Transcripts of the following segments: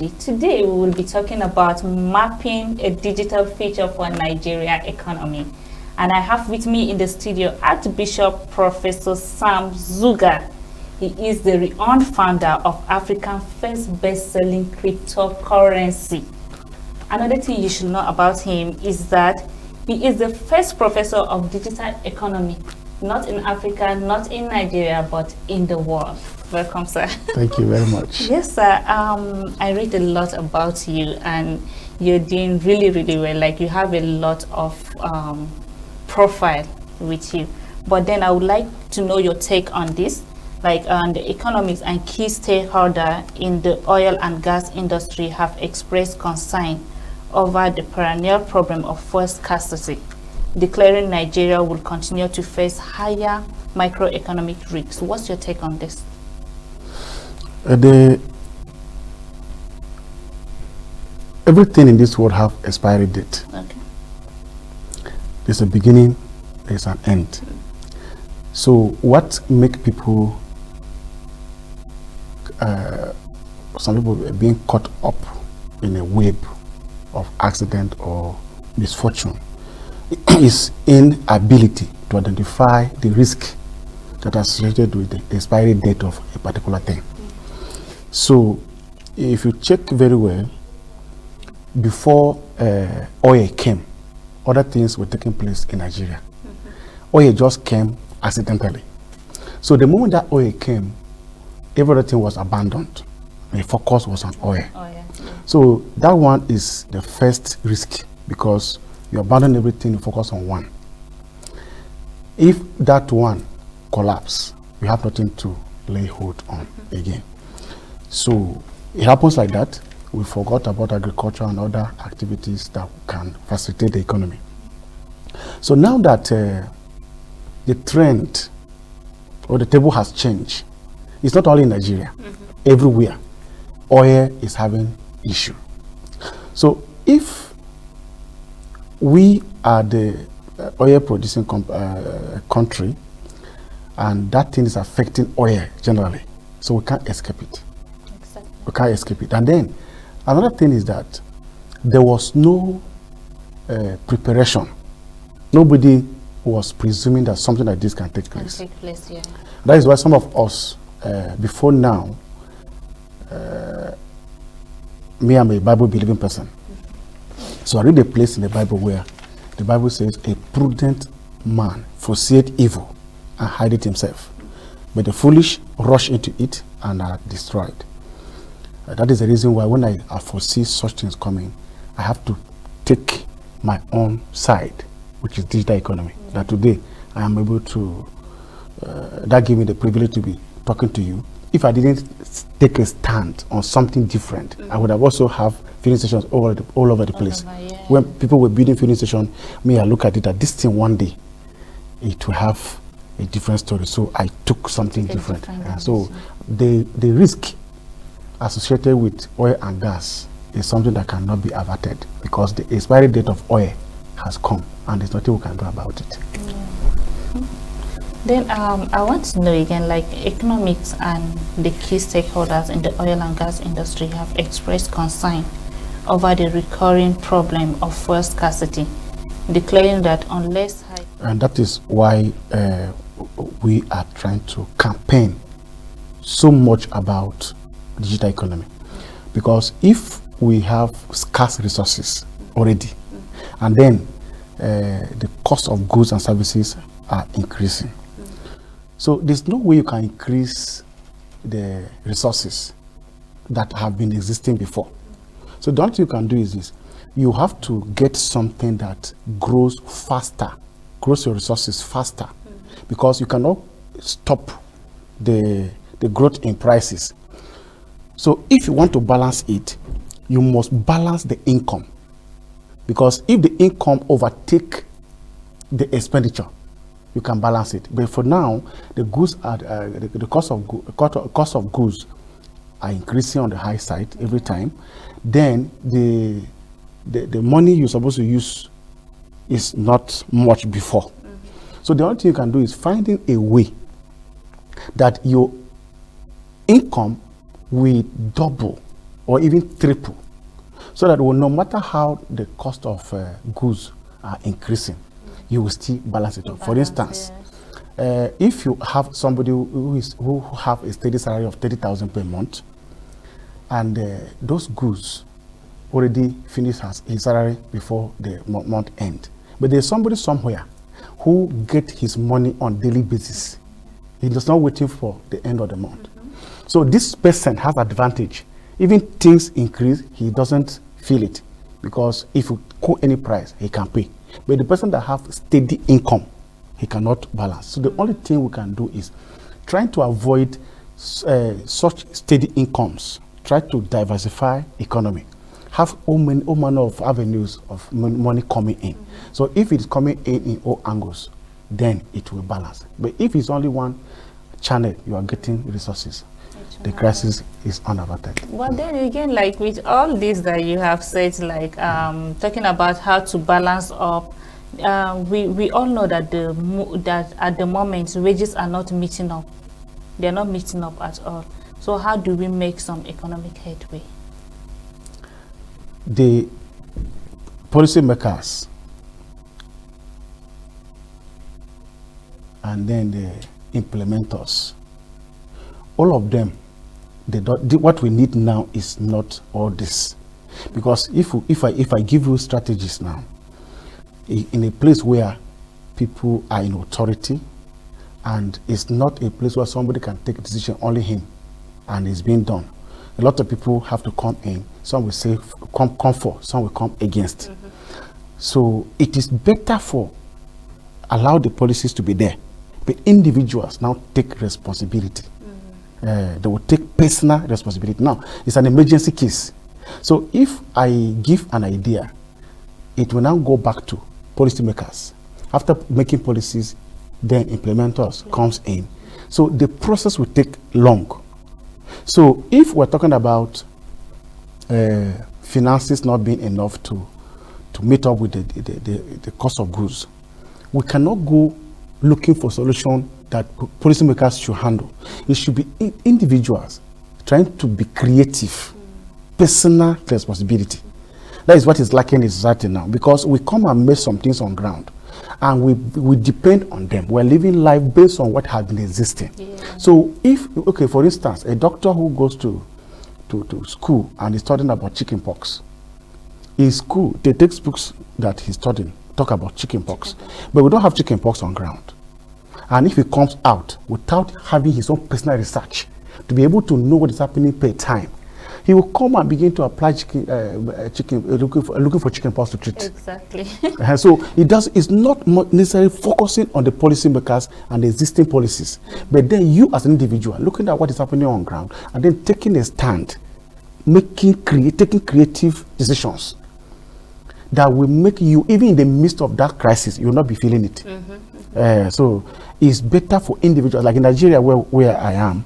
Today we will be talking about mapping a digital future for Nigeria economy. And I have with me in the studio Archbishop Professor Sam Zuga. He is the renowned founder of Africa's first best-selling cryptocurrency. Another thing you should know about him is that he is the first professor of digital economy, not in Africa, not in Nigeria, but in the world. Welcome, sir. Thank you very much. Yes, sir. I read a lot about you, and you're doing really, really well. Like, you have a lot of profile with you. But then I would like to know your take on this, like the economics and key stakeholders in the oil and gas industry have expressed concern over the perennial problem of fuel scarcity, declaring Nigeria will continue to face higher microeconomic risks. What's your take on this? Everything in this world have expiry date. Okay. There's a beginning, there's an end. So what make people, some people being caught up in a web of accident or misfortune is inability to identify the risk that are associated with the expiry date of a particular thing. So if you check very well, before oil came, other things were taking place in Nigeria. Oil just came accidentally. So the moment that oil came, everything was abandoned. The focus was on oil. So that one is the first risk, because you abandon everything, you focus on one. If that one collapse, you have nothing to lay hold on again. So it happens like that. We forgot about agriculture and other activities that can facilitate the economy. So now that the trend or the table has changed, it's not only in Nigeria, everywhere, oil is having issue. So if we are the oil producing country, and that thing is affecting oil generally, so we can't escape it. Exactly. We can't escape it. And then another thing is that there was no preparation. Nobody was presuming that something like this can take place. Yeah. That is why some of us, before now, me, I'm a Bible-believing person. So I read a place in the Bible where the Bible says, a prudent man foreseeth evil and hide it himself, but the foolish rush into it and are destroyed. That is the reason why when I foresee such things coming, I have to take my own side, which is digital economy. That today I am able to, that gave me the privilege to be talking to you. If I didn't take a stand on something different, I would have also have filling stations all over the place. When people were building filling stations, I look at it that this thing one day, it will have a different story. So I took something different. So the risk associated with oil and gas is something that cannot be averted, because the expiry date of oil has come and there's nothing we can do about it. Then I want to know again, like, economics and the key stakeholders in the oil and gas industry have expressed concern over the recurring problem of fuel scarcity, declaring that unless and that is why we are trying to campaign so much about digital economy, because if we have scarce resources already, and then the cost of goods and services are increasing, so there's no way you can increase the resources that have been existing before. So the only thing you can do is this: you have to get something that grows faster, grows your resources faster, because you cannot stop the growth in prices. So if you want to balance it, you must balance the income, because if the income overtake the expenditure, you can balance it. But for now, the goods are the cost of goods are increasing on the high side every time. Then the money you're supposed to use is not much before. So the only thing you can do is finding a way that your income will double or even triple, so that no matter how the cost of goods are increasing, you will still balance it up. For instance, if you have somebody who have a steady salary of 30,000 per month, and those goods already finish his salary before the month end, but there's somebody somewhere who get his money on daily basis. He does not waiting for the end of the month. So this person has advantage. Even things increase, he doesn't feel it, because if you quote any price, he can pay. But the person that have steady income, he cannot balance. So the only thing we can do is trying to avoid such steady incomes. Try to diversify economy. Have all manner of avenues of money coming in. So if it's coming in all angles, then it will balance. But if it's only one channel, you are getting resources, the crisis is unabated. But then again, like with all this that you have said, like talking about how to balance up, we all know that that at the moment wages are not meeting up. They're not meeting up at all. So how do we make some economic headway? The policymakers and then the implementers, all of them, what we need now is not all this. Because if I give you strategies now, in a place where people are in authority, and it's not a place where somebody can take a decision, only him, and it's being done. A lot of people have to come in. Some will say come for, some will come against. So it is better for allow the policies to be there, but individuals now take responsibility. They will take personal responsibility. Now it's an emergency case. So if I give an idea, it will now go back to policymakers. After making policies, then implementers comes in. So the process will take long. So if we're talking about finances not being enough to meet up with the cost of goods, we cannot go looking for solution that policymakers should handle. It should be individuals trying to be creative, personal responsibility. That is what is lacking in society now, because we come and make some things on ground, and we depend on them. We're living life based on what has been existing. Yeah. So if, okay, for instance, a doctor who goes to school and is studying about chicken pox, in school, the textbooks that he's studying talk about chicken pox, but we don't have chicken pox on ground. And if he comes out without having his own personal research to be able to know what is happening per time, he will come and begin to apply looking for chicken pox to treat. Exactly. So it's not necessarily focusing on the policymakers and the existing policies, but then you as an individual looking at what is happening on ground and then taking a stand, taking creative decisions that will make you, even in the midst of that crisis, you will not be feeling it. So it's better for individuals, like in Nigeria where I am,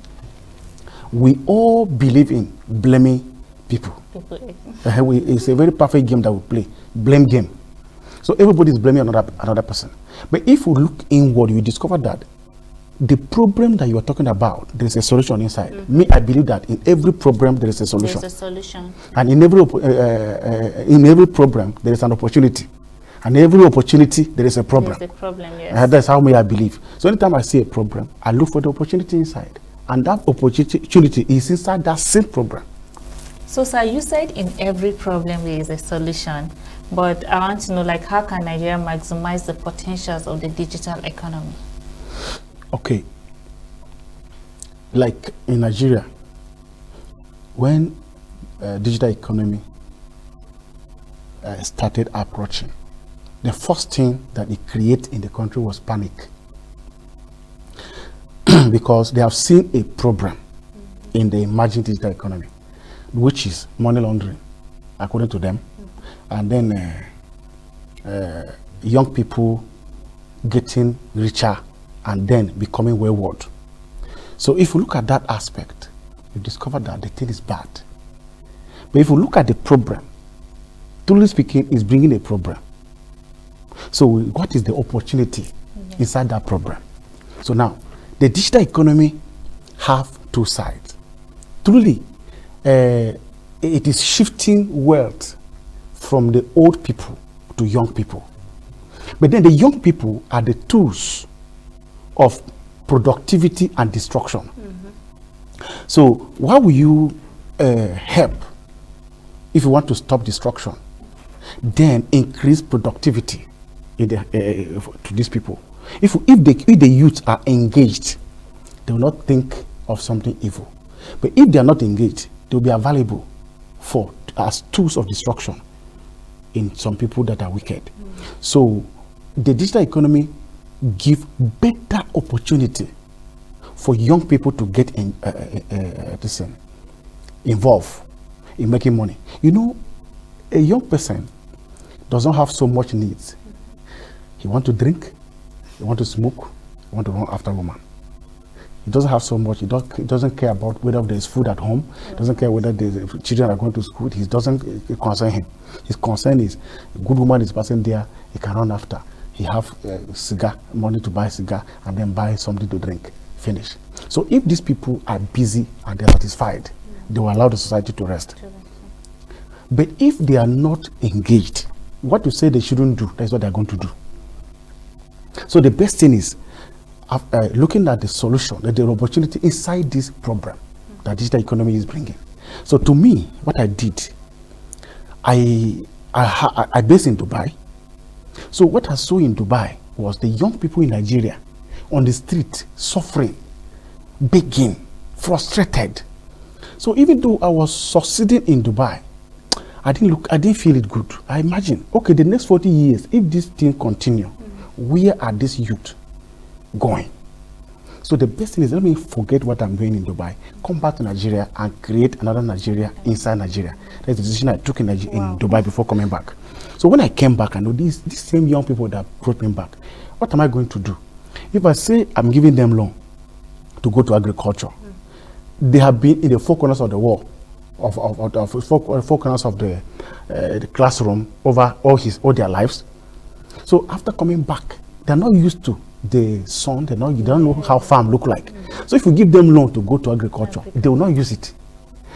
we all believe in blaming people. It's a very perfect game that we play, blame game. So everybody is blaming another person. But if you look inward, you discover that the problem that you are talking about, there is a solution inside. Me, I believe that in every problem there is a solution. There's a solution. And in every problem there is an opportunity. And every opportunity there is a problem. There's a problem, yes. That's how I believe. So anytime I see a problem, I look for the opportunity inside. And that opportunity is inside that same problem. So, sir, you said in every problem there is a solution, but I want to know, like, how can Nigeria maximize the potentials of the digital economy? Okay. Like in Nigeria, when digital economy started approaching, the first thing that it created in the country was panic. Because they have seen a problem in the emerging digital economy, which is money laundering, according to them, and then young people getting richer and then becoming wayward. So if you look at that aspect, you discover that the thing is bad. But if you look at the problem, truly speaking, it's bringing a problem. So what is the opportunity inside that problem? So now, the digital economy have two sides. Truly, it it is shifting wealth from the old people to young people. But then the young people are the tools of productivity and destruction. So why will you help if you want to stop destruction? Then increase productivity in the, to these people. If the youth are engaged, they will not think of something evil. But if they are not engaged, they will be available for as tools of destruction in some people that are wicked. So the digital economy give better opportunity for young people to get involved in making money. You know, a young person does not have so much needs. He want to drink, he want to smoke, he want to run after woman. He doesn't have so much. He doesn't care about whether there is food at home. He doesn't care whether the children are going to school. He doesn't concern him. His concern is a good woman is passing there. He can run after. He have cigar, money to buy cigar, and then buy something to drink. Finish. So if these people are busy and they're satisfied, they will allow the society to rest. But if they are not engaged, what you say they shouldn't do, that's what they're going to do. So the best thing is looking at the solution, the opportunity inside this program that digital economy is bringing. So to me, what I did, I based in Dubai. So what I saw in Dubai was the young people in Nigeria on the street suffering, begging, frustrated. So even though I was succeeding in Dubai, I didn't feel it good. I imagine, okay, the next 40 years, if this thing continue, where are these youth going? So the best thing is, let me forget what I'm doing in Dubai, come back to Nigeria and create another Nigeria inside Nigeria. That's the decision I took in Dubai before coming back. So when I came back, I know these same young people that brought me back, what am I going to do? If I say I'm giving them loan to go to agriculture, they have been in the four corners of the wall, four corners of the classroom over all their lives. So after coming back, they're not used to the sun. They don't know how farm look like. So if you give them loan to go to agriculture, they will not use it.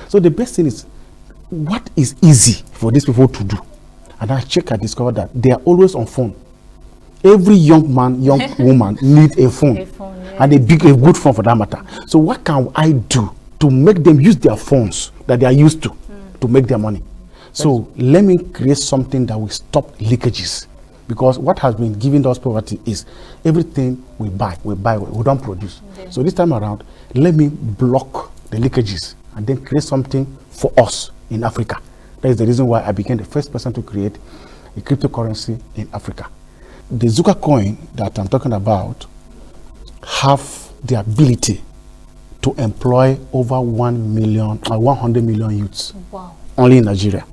So the best thing is, what is easy for these people to do? And I discovered that they are always on phone. Every young man, young woman need a phone, and a good phone for that matter. So what can I do to make them use their phones that they are used to make their money? So let me create something that will stop leakages. Because what has been giving us poverty is everything we buy, we don't produce. Okay. So this time around, let me block the leakages and then create something for us in Africa. That is the reason why I became the first person to create a cryptocurrency in Africa. The Zuka coin that I'm talking about have the ability to employ over 100 million youths. Wow. Only in Nigeria.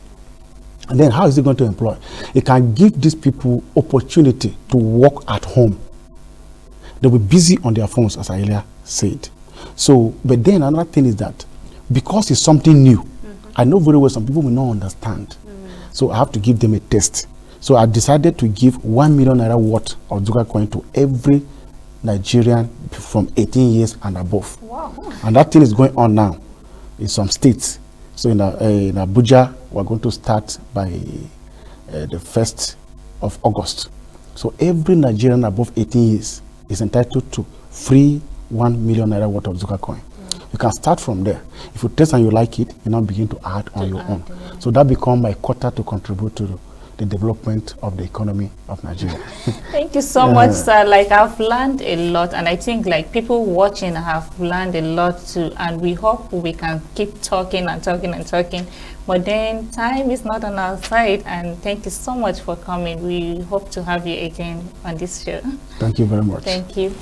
And then how is it going to employ? It can give these people opportunity to work at home. They'll be busy on their phones, as I earlier said. So, but then another thing is that because it's something new, I know very well some people will not understand. So I have to give them a test. So I decided to give 1 million naira worth of Zuka coin to every Nigerian from 18 years and above. Wow. And that thing is going on now in some states. So in Abuja, we're going to start by the 1st of August. So every Nigerian above 18 years is entitled to free 1 million naira worth of Zuka coin. You can start from there. If you test and you like it, you now begin to add on your own. So that becomes my quota to contribute to the development of the economy of Nigeria. Thank you so much, sir. Like, I've learned a lot, and I think like people watching have learned a lot too, and we hope we can keep talking and talking and talking, but then time is not on our side. And thank you so much for coming. We hope to have you again on this show. Thank you very much. Thank you.